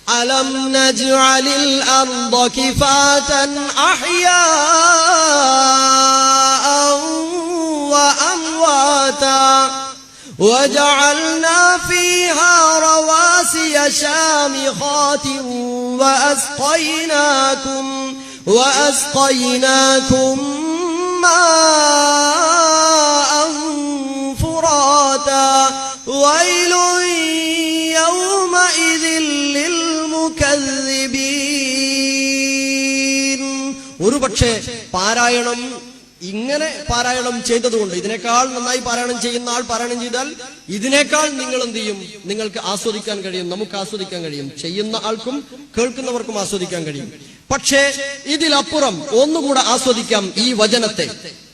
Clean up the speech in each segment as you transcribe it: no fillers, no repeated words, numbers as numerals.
അലം നജ്അലിൽ Arda കിഫാതൻ അഹ്യാഅൻ വഅംവാതാ وجعلنا فيها رواسي شامخات وأسقيناكم ماء فراتا ويل يومئذ للمكذبين. ഒരുപക്ഷേ പാരായണം ഇങ്ങനെ പാരായണം ചെയ്തതുകൊണ്ട്, ഇതിനേക്കാൾ നന്നായി പാരായണം ചെയ്യുന്ന ആൾ പാരായണം ചെയ്താൽ ഇതിനേക്കാൾ നിങ്ങൾ എന്ത് ചെയ്യും, നിങ്ങൾക്ക് ആസ്വദിക്കാൻ കഴിയും, നമുക്ക് ആസ്വദിക്കാൻ കഴിയും, ചെയ്യുന്ന ആൾക്കും കേൾക്കുന്നവർക്കും ആസ്വദിക്കാൻ കഴിയും. പക്ഷേ ഇതിലപ്പുറം ഒന്നുകൂടെ ആസ്വദിക്കാം ഈ വചനത്തെ.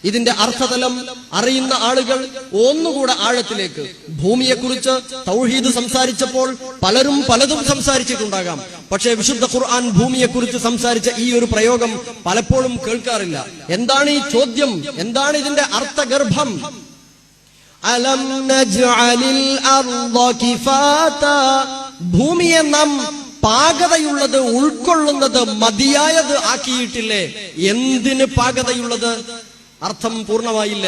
ഇതിന്റെ അർത്ഥതലം അറിയുന്ന ആളുകൾ ഒന്നുകൂടെ ആഴത്തിലേക്ക്, ഭൂമിയെക്കുറിച്ച് തൗഹീദ് സംസാരിച്ചപ്പോൾ പലരും പലതും സംസാരിച്ചിട്ടുണ്ടാകാം. പക്ഷേ വിശുദ്ധ ഖുർആൻ ഭൂമിയെക്കുറിച്ച് സംസാരിച്ച ഈ ഒരു പ്രയോഗം പലപ്പോഴും കേൾക്കാറില്ല. എന്താണ് ഈ ചോദ്യം, എന്താണ് ഇതിന്റെ അർത്ഥഗർഭം? അലം നജ്അലിൽ അർദ കിഫാതാ, ഭൂമിയെ നാം പാകതയുള്ളത്, ഉൾക്കൊള്ളുന്നത്, മതിയായത് ആക്കിയിട്ടില്ലേ? എന്തിന് പാകതയുള്ളത്? അർത്ഥം പൂർണ്ണമായില്ല.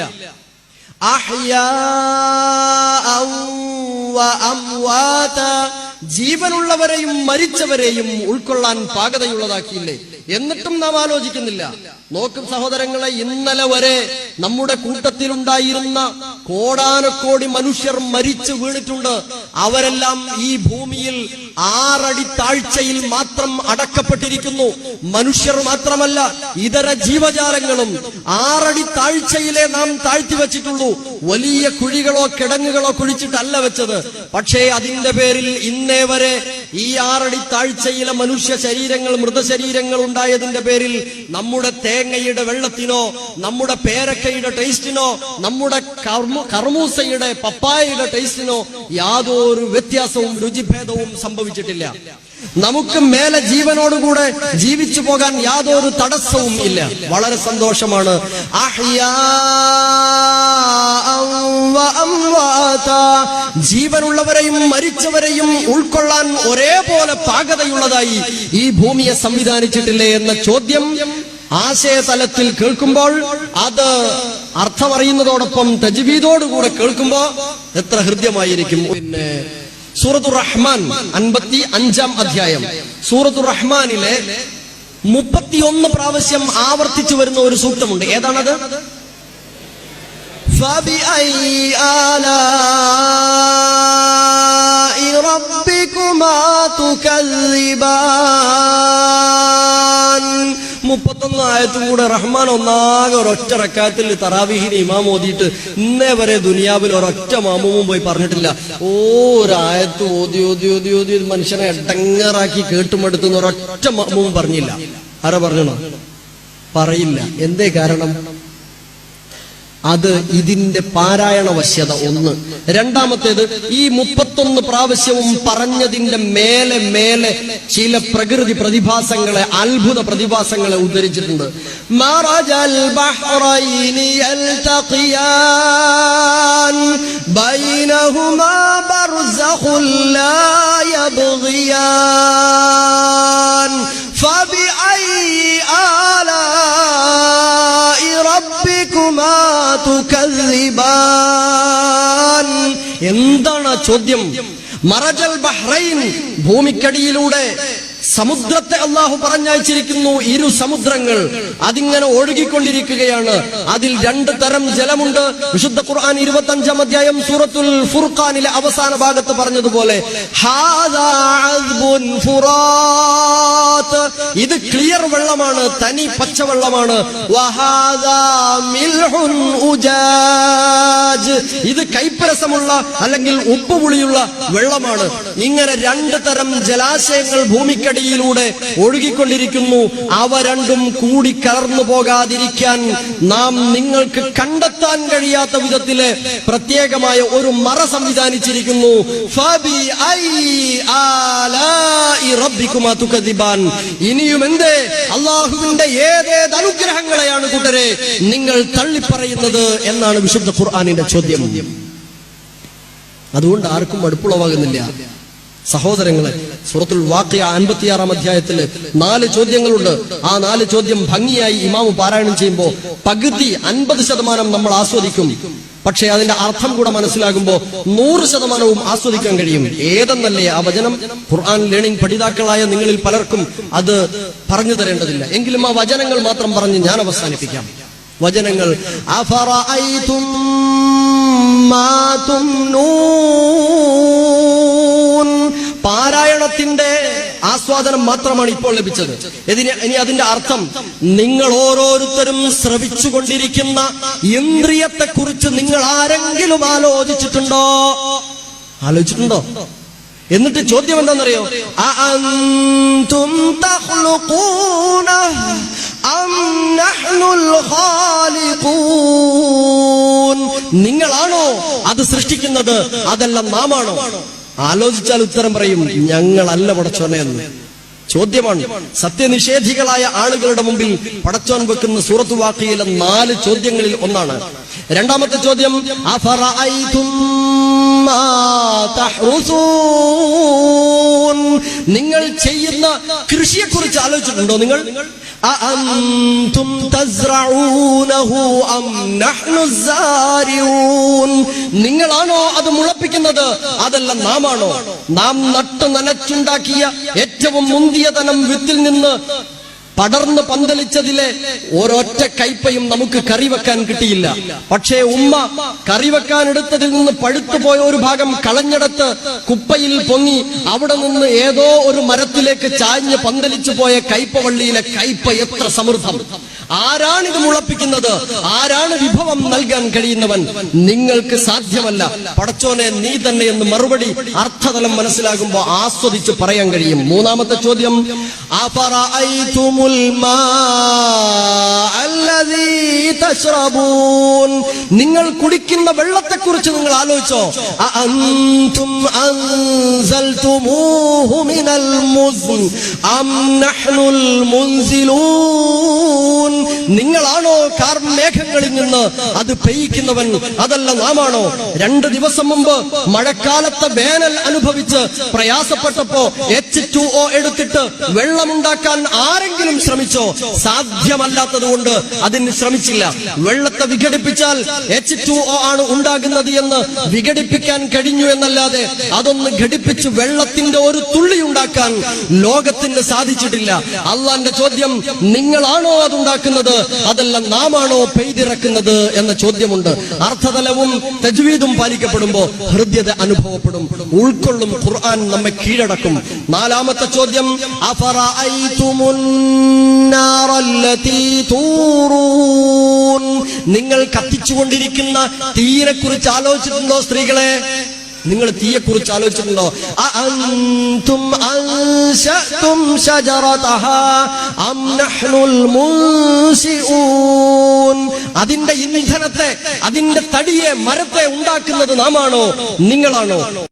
അഹ്യാഅൻ വഅംവാതാ, ജീവനുള്ളവരെയും മരിച്ചവരെയും ഉൾക്കൊള്ളാൻ പാകതയുള്ളതാക്കിയില്ലേ? എന്നിട്ടും നാം ആലോചിക്കുന്നില്ല. നോക്കും സഹോദരങ്ങളെ, ഇന്നലെ വരെ നമ്മുടെ കൂട്ടത്തിലുണ്ടായിരുന്ന കോടാനക്കോടി മനുഷ്യർ മരിച്ചു വീണിട്ടുണ്ട്. അവരെല്ലാം ഈ ഭൂമിയിൽ 6 അടി താഴ്ചയിൽ മാത്രം അടക്കപ്പെട്ടിരിക്കുന്നു. മനുഷ്യർ മാത്രമല്ല, ഇതര ജീവജാലങ്ങളും 6 അടി താഴ്ചയിലെ നാം താഴ്ത്തി വെച്ചിട്ടുള്ളൂ. വലിയ കുഴികളോ കിടങ്ങുകളോ കുഴിച്ചിട്ടല്ല വെച്ചത്. പക്ഷേ അതിന്റെ പേരിൽ ഇന്നേ വരെ ഈ 6 അടി താഴ്ചയിലെ മനുഷ്യ ശരീരങ്ങൾ, മൃതശരീരങ്ങൾ ഉണ്ടായതിന്റെ പേരിൽ നമ്മുടെ തേങ്ങയുടെ വെള്ളത്തിനോ, നമ്മുടെ പേരക്കയുടെ ടേസ്റ്റിനോ, നമ്മുടെ കർമൂസയുടെ പപ്പായയുടെ ടേസ്റ്റിനോ യാതൊരു വ്യത്യാസവും രുചിഭേദവും സംഭവിച്ചിട്ടില്ല. നമുക്ക് മേലെ ജീവനോടുകൂടെ ജീവിച്ചു പോകാൻ യാതൊരു തടസ്സവും ഇല്ല. വളരെ സന്തോഷമാണ്. ജീവനുള്ളവരെയും മരിച്ചവരെയും ഉൾക്കൊള്ളാൻ ഒരേപോലെ പാകതയുള്ളതായി ഈ ഭൂമിയെ സംവിധാനിച്ചിട്ടില്ലേ എന്ന ചോദ്യം ആശയതലത്തിൽ കേൾക്കുമ്പോൾ, അത് അർത്ഥമറിയുന്നതോടൊപ്പം തജ്വീദോടുകൂടെ കേൾക്കുമ്പോ എത്ര ഹൃദ്യമായിരിക്കും. പിന്നെ സൂറത്തുർ റഹ്മാൻ 55-ാം അധ്യായം, സൂറത്തുർ റഹ്മാനിലെ 31 പ്രാവശ്യം ആവർത്തിച്ചു വരുന്ന ഒരു സൂക്തമുണ്ട്. ഏതാണത്? ഫബിഅയ്യി ആലാഇ റബ്ബികുമാ തുകദ്ദിബാൻ. 31 ആയത്തും കൂടെ റഹ്മാൻ ഒന്നാകെ ഒരൊറ്റ റക്അത്തിൽ തറാവീഹിന് ഇമാം ഓതിയിട്ട് ഇന്നേ വരെ ദുനിയാവിൽ ഒരൊറ്റ മാമൂമും പോയി പറഞ്ഞിട്ടില്ല. ഒരായത്ത് ഓതി ഓതി ഓതി ഓതി മനുഷ്യനെ എടങ്ങേറാക്കി കേട്ടുമെടുത്തുന്ന ഒരൊറ്റ മാമൂമും പറഞ്ഞില്ല. ആരാ പറഞ്ഞോ? പറയില്ല. എന്തേ കാരണം? അത് ഇതിന്റെ പാരായണ വശ്യത ഒന്ന്. രണ്ടാമത്തേത്, ഈ 31 പ്രാവശ്യവും പറഞ്ഞതിന്റെ മേലെ മേലെ ചില പ്രകൃതി പ്രതിഭാസങ്ങളെ, അത്ഭുത പ്രതിഭാസങ്ങളെ ഉദ്ധരിച്ചിട്ടുണ്ട്. മറജൽ ബഹ്റൈനി യൽതഖിയാൻ ബൈനഹുമാ ബർസഖുൻ ലാ യബ്ഗിയാൻ ഫബിഅയ്യി ആലാഇ റബ്ബികുമാ തുകദ്ദിബാൻ. എന്താണ് ചോദ്യം? മറജൽ ബഹ്റൈൻ, ഭൂമിക്കടിയിലൂടെ സമുദ്രത്തെ അള്ളാഹു പറഞ്ഞയച്ചിരിക്കുന്നു. 2 സമുദ്രങ്ങൾ അതിങ്ങനെ ഒഴുകിക്കൊണ്ടിരിക്കുകയാണ്. അതിൽ 2 തരം ജലമുണ്ട്. വിശുദ്ധ ഖുർആൻ 25-ാം അധ്യായം സൂറത്തുൽ ഫുർഖാനിലെ അവസാന ഭാഗത്ത് പറഞ്ഞതുപോലെ, ഹാദാ അദ്ബുൻ ഫുറാത്ത്, ഇത് ക്ലിയർ വെള്ളമാണ്, തനി പച്ചവെള്ളമാണ്. വഹാദാ മിൽഹുൻ ഉജാജ്, ഇത് കൈപ്പരസമുള്ള അല്ലെങ്കിൽ ഉപ്പുപുളിയുള്ള വെള്ളമാണ്. ഇങ്ങനെ 2 തരം ജലാശയങ്ങൾ ഭൂമിക്കടിയിലൂടെ ഒഴുകിക്കൊണ്ടിരിക്കുന്നു. അവ രണ്ടും കൂടി കലർന്നു പോകാതിരിക്കാൻ നാം നിങ്ങൾക്ക് കണ്ടെത്താൻ കഴിയാത്ത വിധത്തിലെ പ്രത്യേകമായ ഒരു മറ സംവിധാനിച്ചിരിക്കുന്നു. ഇനിയും എന്തേ, അള്ളാഹുവിന്റെ ഏതേത് അനുഗ്രഹങ്ങളെയാണ് കൂട്ടരെ നിങ്ങൾ തള്ളിപ്പറയുന്നത് എന്നാണ് വിശുദ്ധ ഖുർആനിന്റെ ചോദ്യം. അതുകൊണ്ട് ആർക്കും മടുപ്പുളവാകുന്നില്ല. സഹോദരങ്ങളെ, സൂറത്തുൽ വാഖിയ 56-ാം അധ്യായത്തില് 4 ചോദ്യങ്ങളുണ്ട്. ആ 4 ചോദ്യം ഭംഗിയായി ഇമാമു പാരായണം ചെയ്യുമ്പോൾ പകുതി 50% നമ്മൾ ആസ്വദിക്കും. പക്ഷേ അതിന്റെ അർത്ഥം കൂടെ മനസ്സിലാകുമ്പോൾ 100% ആസ്വദിക്കാൻ കഴിയും. ഏതെന്നല്ലേ ആ വചനം? ഖുർആൻ ലേണിംഗ് പഠിതാക്കളായ നിങ്ങളിൽ പലർക്കും അത് പറഞ്ഞു തരേണ്ടതില്ല. എങ്കിലും ആ വചനങ്ങൾ മാത്രം പറഞ്ഞ് ഞാൻ അവസാനിപ്പിക്കാം. വചനങ്ങൾ: അഫറഅയ്തും മാ തുംനൂൻ. പാരായണത്തിന്റെ ആസ്വാദനം മാത്രമാണ് ഇപ്പോൾ ലഭിച്ചത്. ഇനി അതിന്റെ അർത്ഥം, നിങ്ങൾ ഓരോരുത്തരും ശ്രവിച്ചുകൊണ്ടിരിക്കുന്ന ഇന്ദ്രിയത്തെ കുറിച്ച് നിങ്ങൾ ആരെങ്കിലും ആലോചിച്ചിട്ടുണ്ടോ? എന്നിട്ട് ചോദ്യം എന്താണെന്നറിയോ? അഅൻതും തഖ്ലുഖൂനഹു അം നഹ്നുൽ ഖാലിഖൂൻ. നിങ്ങളാണോ അത് സൃഷ്ടിക്കുന്നത്, അതല്ല നാമാണോ? ആലോചിച്ചാൽ ഉത്തരം പറയും, ഞങ്ങളല്ല പടച്ചോനെ എന്ന്. ചോദ്യമാണ്. സത്യനിഷേധികളായ ആളുകളുടെ മുമ്പിൽ പടച്ചോൻ വെക്കുന്ന സൂറത്ത് വാഖിയയിലെ 4 ചോദ്യങ്ങളിൽ ഒന്നാണ്. രണ്ടാമത്തെ ചോദ്യം: അഫറഅയ്തും മാ തഹ്റുസൂൻ. നിങ്ങൾ ചെയ്യുന്ന കൃഷിയെക്കുറിച്ച് ആലോചിച്ചിട്ടുണ്ടോ? നിങ്ങൾ അഅൻതും തസ്റഊനഹു അം നഹ്നു സാരിഊൻ. നിങ്ങളാണോ അത് മുളപ്പിക്കുന്നത്, അതല്ല നാമാണോ? നാം നട്ടു നനച്ചുണ്ടാക്കിയ ഏറ്റവും മുന്തിയ തനം വിത്തിൽ നിന്ന് പടർന്ന് പന്തലിച്ചതിലെ ഒരൊറ്റ കയ്പയും നമുക്ക് കറിവെക്കാൻ കിട്ടിയില്ല. പക്ഷേ ഉമ്മ കറിവെക്കാൻ എടുത്തതിൽ നിന്ന് പഴുത്തുപോയ ഒരു ഭാഗം കളഞ്ഞെടുത്ത് കുപ്പയിൽ പൊങ്ങി അവിടെ നിന്ന് ഏതോ ഒരു മരത്തിലേക്ക് ചാഞ്ഞ് പന്തലിച്ചു പോയ കയ്പവള്ളിയിലെ കയ്പ എത്ര സമൃദ്ധം! ആരാണിത് മുളപ്പിക്കുന്നത്? ആരാണ് വിഭവം നൽകാൻ കഴിയുന്നവൻ? നിങ്ങൾക്ക് സാധ്യമല്ല, പടച്ചോനെ നീ തന്നെ എന്ന് മറുപടി അർത്ഥതലം മനസ്സിലാകുമ്പോൾ ആസ്വദിച്ച് പറയാൻ കഴിയും. മൂന്നാമത്തെ ചോദ്യം: അഫറഅയ്തുമുൽ മാഅ അല്ലദീ തശ്റബൂൻ. നിങ്ങൾ കുടിക്കുന്ന വെള്ളത്തെക്കുറിച്ച് നിങ്ങൾ ആലോചിച്ചോ? അഅൻതും അൻസൽതുമൂഹു മിനൽ മുസ്ൻ അം നഹ്നുൽ മുൻസിലൂൻ. നിങ്ങളാണോ കാർമേഘങ്ങളിൽ നിന്ന് അത് പെയ്യിക്കുന്നവൻ, അതല്ല നാമാണോ? 2 ദിവസം മുമ്പ് മഴക്കാലത്തെ വേനൽ അനുഭവിച്ച് പ്രയാസപ്പെട്ടപ്പോ H2O എടുത്തിട്ട് വെള്ളമുണ്ടാക്കാൻ ആരെങ്കിലും ശ്രമിച്ചോ? സാധ്യമല്ലാത്തതുകൊണ്ട് അതിന് ശ്രമിച്ചില്ല. വെള്ളത്തെ വിഘടിപ്പിച്ചാൽ H2O ആണ് ഉണ്ടാകുന്നത് എന്ന് വിഘടിപ്പിക്കാൻ കഴിഞ്ഞു എന്നല്ലാതെ അതൊന്ന് ഘടിപ്പിച്ച് വെള്ളത്തിന്റെ ഒരു തുള്ളി ഉണ്ടാക്കാൻ ലോകത്തിന് സാധിച്ചിട്ടില്ല. അള്ളാന്റെ ചോദ്യം: നിങ്ങളാണോ അതുണ്ടാക്കുന്നത്, അതല്ല നാമാണോ പെയ്തിറക്കുന്നത് എന്ന ചോദ്യമുണ്ട്. അർത്ഥതലവും തജ്വീദും പാലിക്കപ്പെടുമ്പോ ഹൃദ്യത അനുഭവപ്പെടും, ഉൾക്കൊള്ളും. ഖുർആൻ നമ്മെ കീഴടക്കും. നാലാമത്തെ ചോദ്യം: അഫറഅയ്തുമുൻ നാറല്ലതീ തൂറൂൻ. നിങ്ങൾ കത്തിച്ചുകൊണ്ടിരിക്കുന്ന തീയെ കുറിച്ച് ആലോചിച്ചിട്ടുണ്ടോ? സ്ത്രീകളെ, നിങ്ങൾ തീയെക്കുറിച്ച് ആലോചിച്ചിട്ടുണ്ടോ? അഅൻതും അൻശഅതും ശജറതഹാ അം നഹ്നുൽ മുൻസിഊൻ. അതിന്റെ ഇന്ധനത്തെ, അതിന്റെ തടിയെ, മരത്തെ ഉണ്ടാക്കുന്നത് നാമാണോ, നിങ്ങളാണോ?